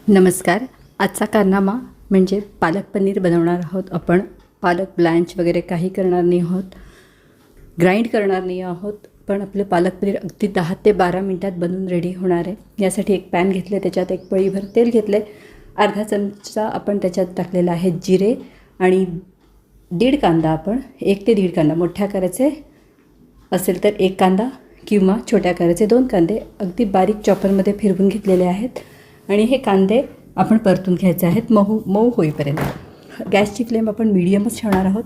नमस्कार. आजचा कारनामा म्हणजे पालक पनीर बनवणार आहोत आपण. पालक ब्लँच वगैरे काही करणार नाही आहोत, ग्राइंड करणार नाही आहोत, पण आपलं पालक पनीर अगदी 10 ते 12 मिनटात बनून रेडी होणार आहे. यासाठी एक पॅन घेतले, त्याच्यात एक पळीभर तेल घेतले, अर्धा चमचा आपण त्याच्यात टाकलेला आहे जिरे आणि दीड कांदा. आपण 1 ते 1.5 कांदा, मोठ्या आकाराचे असेल तर 1 कांदा किंवा छोट्या आकाराचे 2 कांदे अगदी बारीक चॉपरमध्ये फिरवून घेतलेले आहेत. आणि हे कांदे आपण परतून घ्यायचे आहेत मऊ होईपर्यंत. गॅसची फ्लेम आपण मीडियमच ठेवणार आहोत,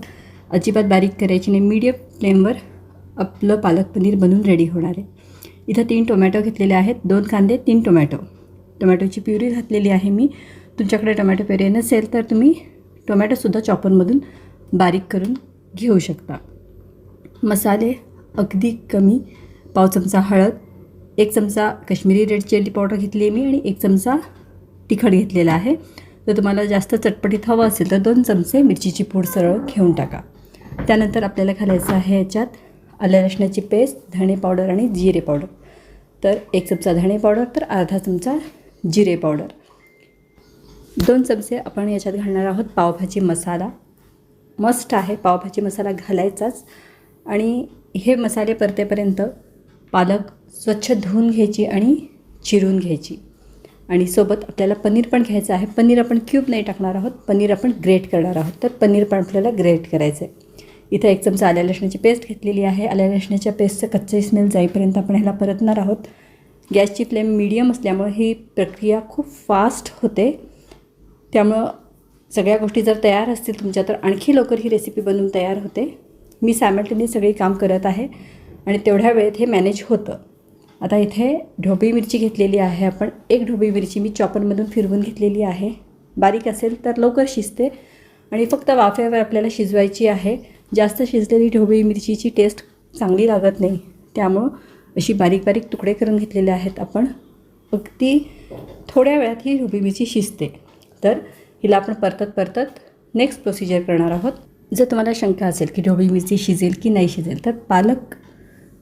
अजिबात बारीक करायची नाही. मीडियम फ्लेमवर आपलं पालक पनीर बनून रेडी होणार आहे. इथं 3 टोमॅटो घेतलेले आहेत, 2 कांदे 3 टोमॅटोची प्युरी घातलेली आहे मी. तुमच्याकडे टोमॅटो प्युरी नसेल तर तुम्ही टोमॅटोसुद्धा चॉपरमधून बारीक करून घेऊ शकता. मसाले अगदी कमी, पाव चमचा हळद, 1 चमचा काश्मीरी रेड चिली पावडर घेतली आहे मी आणि 1 चमचा तिखट घेतलेला आहे. जर तुम्हाला जास्त चटपटीत हवं असेल तर 2 चमचे मिरचीची पूड सरळ घेऊन टाका. त्यानंतर आपल्याला घालायचं आहे याच्यात आलं लसणाची पेस्ट, धणे पावडर आणि जिरे पावडर. तर 1 चमचा धणे पावडर तर अर्धा चमचा जिरे पावडर. 2 चमचे आपण याच्यात घालणार आहोत पावभाजी मसाला. मस्ट आहे, पावभाजी मसाला घालायचाच. आणि हे मसाले परतेपर्यंत पालक स्वच्छ धुवून घ्यायची आणि चिरून घ्यायची. आणि सोबत आपल्याला पनीर पण घ्यायचं आहे. पनीर आपण क्यूब नाही टाकणार आहोत, पनीर आपण ग्रेट करणार आहोत. तर पनीर पण आपल्याला ग्रेट करायचं आहे. इथं 1 चमचा आल्या लसणाची पेस्ट घेतलेली आहे. आल्या लसणाच्या पेस्टचं कच्चे स्मेल जाईपर्यंत आपण ह्याला परतणार आहोत. गॅसची फ्लेम मीडियम असल्यामुळे ही प्रक्रिया खूप फास्ट होते. त्यामुळं सगळ्या गोष्टी जर तयार असतील तुमच्या तर आणखी लवकर ही रेसिपी बनवून तयार होते. मी सायमल्टेनियस सगळी काम करत आहे आणि तेवढ्या वेळेत हे मॅनेज होतं. आता इथे ढोबळी मिरची घेतलेली आहे आपण. 1 ढोबळी मिरची मी चॉपरमधून फिरवून घेतलेली आहे. बारीक असेल तर लवकर शिजते आणि फक्त वाफेवर आपल्याला शिजवायची आहे. जास्त शिजलेली ढोबळी मिरचीची टेस्ट चांगली लागत नाही, त्यामुळं अशी बारीक बारीक तुकडे करून घेतलेले आहेत आपण. अगदी थोड्या वेळात ही ढोबळी मिरची शिजते. तर हिला आपण परतत नेक्स्ट प्रोसिजर करणार आहोत. जर तुम्हाला शंका असेल की ढोबळी मिरची शिजेल की नाही शिजेल, तर पालक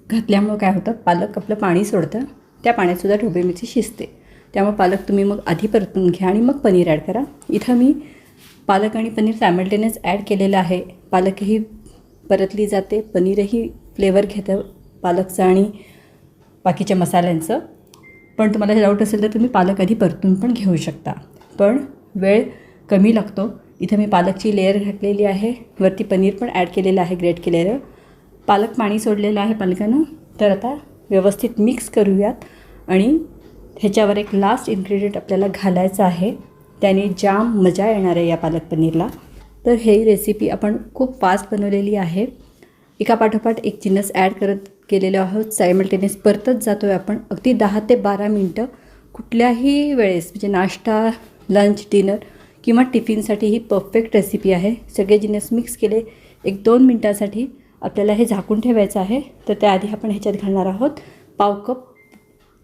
घातल्यामुळं काय होतं, पालक आपलं पाणी सोडतं, त्या पाण्यातसुद्धा ढोबळी मिरची शिजते. त्यामुळे पालक तुम्ही मग आधी परतून घ्या आणि मग पनीर ॲड करा. इथं मी पालक आणि पनीर सायमल्टेनियस ॲड केलेलं आहे. पालकही परतली जाते, पनीरही फ्लेवर घेतं पालकचं आणि बाकीच्या मसाल्यांचं. पण तुम्हाला डाऊट असेल तर तुम्ही पालक आधी परतून पण घेऊ शकता, पण वेळ कमी लागतो. इथं मी पालकची लेअर घातलेली आहे, वरती पनीर पण ॲड केलेलं आहे ग्रेट केलेलं. पालक पाणी सोडलेलं आहे पालकानं. तर आता व्यवस्थित मिक्स करूयात आणि ह्याच्यावर एक लास्ट इन्ग्रेडियंट आपल्याला घालायचं आहे. त्याने जाम मजा येणार आहे या पालक पनीरला. तर ही रेसिपी आपण खूप फास्ट बनवलेली आहे. एकापाठोपाठ एक जिन्नस ॲड करत गेलेलो आहोत. सायमल्टेनियस परतत जातो आहे आपण. अगदी 10 ते 12 मिनटं कुठल्याही वेळेस, म्हणजे नाश्ता, लंच, डिनर किंवा टिफिनसाठी ही परफेक्ट रेसिपी आहे. सगळे जिन्नस मिक्स केले. 1-2 मिनटासाठी आपल्याला हे झाकून ठेवायचं आहे. तर त्याआधी आपण ह्याच्यात घालणार आहोत पाव कप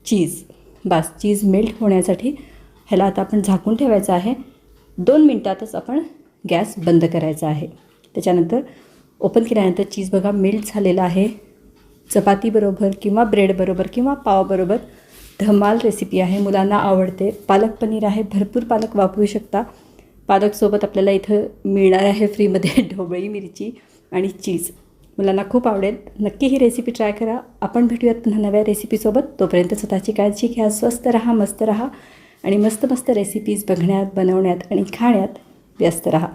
चीज. बस, चीज मेल्ट होण्यासाठी ह्याला आता आपण झाकून ठेवायचं आहे. 2 मिनटातच आपण गॅस बंद करायचा आहे. त्याच्यानंतर ओपन केल्यानंतर चीज बघा मेल्ट झालेला आहे. चपातीबरोबर किंवा ब्रेडबरोबर किंवा पावबरोबर धमाल रेसिपी आहे. मुलांना आवडते. पालक पनीर आहे, भरपूर पालक वापरू शकता. पालकसोबत आपल्याला इथं मिळणार आहे फ्रीमध्ये ढोबळी मिरची आणि चीज. मुलांना खूप आवडेल. नक्की ही रेसिपी ट्राय करा. आपण भेटूयात पुन्हा नव्या रेसिपीसोबत. तोपर्यंत स्वतःची काळजी घ्या, स्वस्थ राहा, मस्त राहा आणि मस्त रेसिपीज बघण्यात, बनवण्यात आणि खाण्यात व्यस्त राहा.